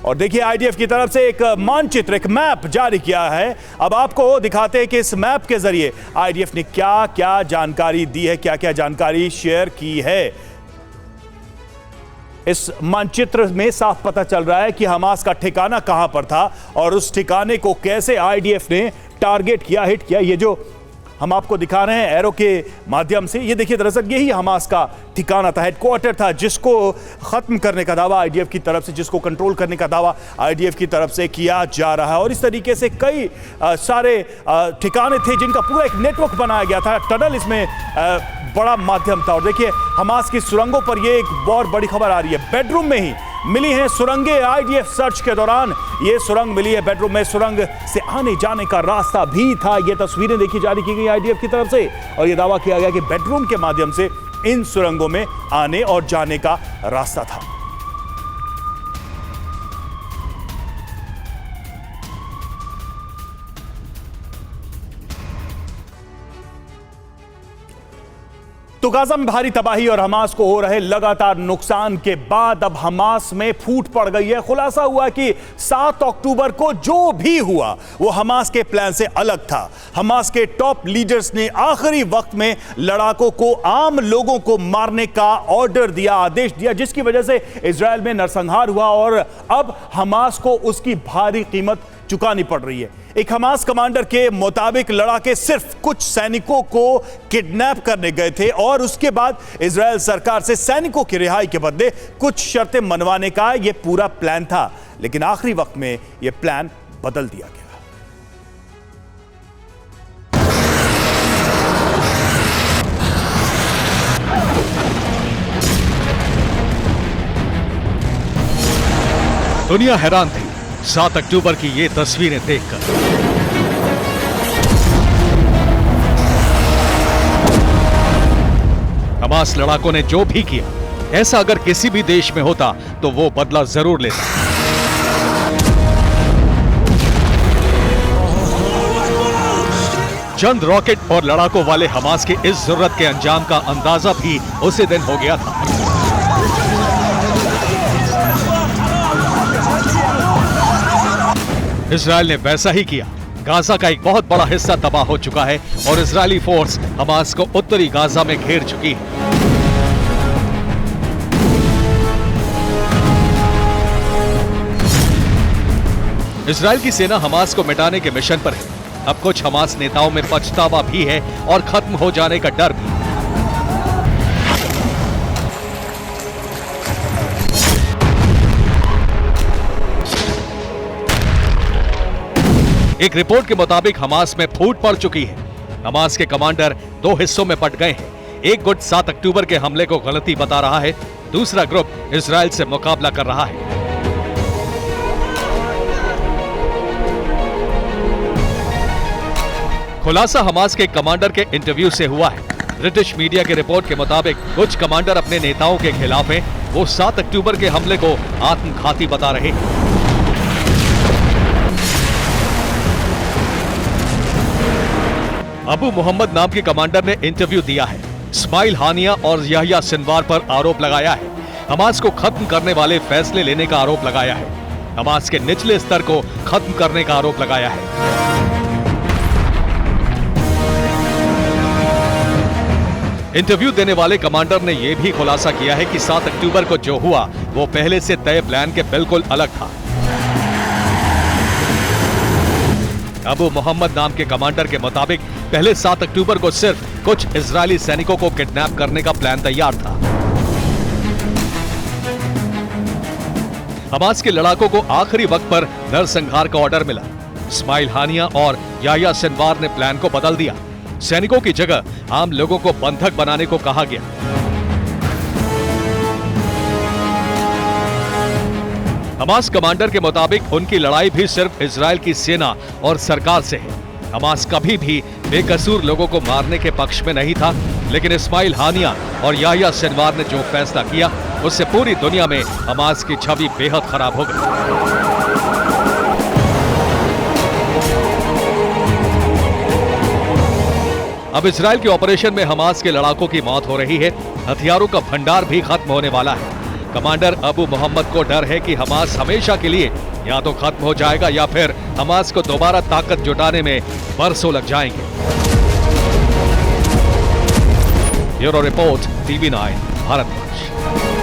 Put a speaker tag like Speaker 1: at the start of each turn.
Speaker 1: और देखिए आईडीएफ की तरफ से एक मानचित्र, एक मैप जारी किया है। अब आपको दिखाते हैं कि इस मैप के जरिए आईडीएफ ने क्या क्या जानकारी दी है, क्या क्या जानकारी शेयर की है। इस मानचित्र में साफ पता चल रहा है कि हमास का ठिकाना कहां पर था और उस ठिकाने को कैसे आईडीएफ ने टारगेट किया, हिट किया। ये जो हम आपको दिखा रहे हैं एरो के माध्यम से, ये देखिए दरअसल यही हमास का ठिकाना था, हेडक्वार्टर था, जिसको खत्म करने का दावा आईडीएफ की तरफ से, जिसको कंट्रोल करने का दावा आईडीएफ की तरफ से किया जा रहा है। और इस तरीके से कई सारे ठिकाने थे जिनका पूरा एक नेटवर्क बनाया गया था। टनल इसमें बड़ा माध्यम था। और देखिए हमास की सुरंगों पर यह एक बहुत बड़ी खबर आ रही है। बेडरूम में ही मिली हैं सुरंगें। आईडीएफ सर्च के दौरान ये सुरंग मिली है बेडरूम में। सुरंग से आने जाने का रास्ता भी था। ये तस्वीरें देखी जारी की गई आईडीएफ की तरफ से और यह दावा किया गया कि बेडरूम के माध्यम से इन सुरंगों में आने और जाने का रास्ता था। तो गाजा में भारी तबाही और हमास को हो रहे लगातार नुकसान के बाद अब हमास में फूट पड़ गई है। खुलासा हुआ कि 7 अक्टूबर को जो भी हुआ वो हमास के प्लान से अलग था। हमास के टॉप लीडर्स ने आखिरी वक्त में लड़ाकों को, आम लोगों को मारने का ऑर्डर दिया, आदेश दिया, जिसकी वजह से इजराइल में नरसंहार हुआ और अब हमास को उसकी भारी कीमत चुकानी पड़ रही है। एक हमास कमांडर के मुताबिक लड़ाके सिर्फ कुछ सैनिकों को किडनैप करने गए थे और उसके बाद इजराइल सरकार से सैनिकों की रिहाई के बदले कुछ शर्तें मनवाने का यह पूरा प्लान था। लेकिन आखिरी वक्त में यह प्लान बदल दिया गया।
Speaker 2: दुनिया हैरान थी 7 अक्टूबर की ये तस्वीरें देखकर। हमास लड़ाकों ने जो भी किया, ऐसा अगर किसी भी देश में होता तो वो बदला जरूर लेता। चंद रॉकेट और लड़ाकों वाले हमास की इस जरूरत के अंजाम का अंदाजा भी उसी दिन हो गया था। इजराइल ने वैसा ही किया। गाजा का एक बहुत बड़ा हिस्सा तबाह हो चुका है और इजरायली फोर्स हमास को उत्तरी गाजा में घेर चुकी है। इजराइल की सेना हमास को मिटाने के मिशन पर है। अब कुछ हमास नेताओं में पछतावा भी है और खत्म हो जाने का डर भी। एक रिपोर्ट के मुताबिक हमास में फूट पड़ चुकी है। हमास के कमांडर 2 हिस्सों में बंट गए हैं। एक गुट 7 अक्टूबर के हमले को गलती बता रहा है, दूसरा ग्रुप इजराइल से मुकाबला कर रहा है। खुलासा हमास के कमांडर के इंटरव्यू से हुआ है। ब्रिटिश मीडिया की रिपोर्ट के मुताबिक कुछ कमांडर अपने नेताओं के खिलाफ हैं। वो 7 अक्टूबर के हमले को आत्मघाती बता रहे हैं। अबू मोहम्मद नाम के कमांडर ने इंटरव्यू दिया है। इस्माइल हानिया और याह्या सिनवार पर आरोप लगाया है। हमास को खत्म करने वाले फैसले लेने का आरोप लगाया है। हमास के निचले स्तर को खत्म करने का आरोप लगाया है। इंटरव्यू देने वाले कमांडर ने यह भी खुलासा किया है कि 7 अक्टूबर को जो हुआ वो पहले से तय प्लान के बिल्कुल अलग था। अबू मोहम्मद नाम के कमांडर के मुताबिक पहले 7 अक्टूबर को सिर्फ कुछ इजरायली सैनिकों को किडनैप करने का प्लान तैयार था। हमास के लड़ाकों को आखिरी वक्त पर नरसंहार का ऑर्डर मिला। इस्माइल हानिया और याह्या सिनवार ने प्लान को बदल दिया। सैनिकों की जगह आम लोगों को बंधक बनाने को कहा गया। हमास कमांडर के मुताबिक उनकी लड़ाई भी सिर्फ इजराइल की सेना और सरकार से है। हमास कभी भी बेकसूर लोगों को मारने के पक्ष में नहीं था, लेकिन इस्माइल हानिया और याह्या सिनवार ने जो फैसला किया उससे पूरी दुनिया में हमास की छवि बेहद खराब हो गई। अब इजराइल के ऑपरेशन में हमास के लड़ाकों की मौत हो रही है। हथियारों का भंडार भी खत्म होने वाला है। कमांडर अबू मोहम्मद को डर है कि हमास हमेशा के लिए या तो खत्म हो जाएगा या फिर हमास को दोबारा ताकत जुटाने में बरसों लग जाएंगे। Bureau report, TV9, Bharatvarsh.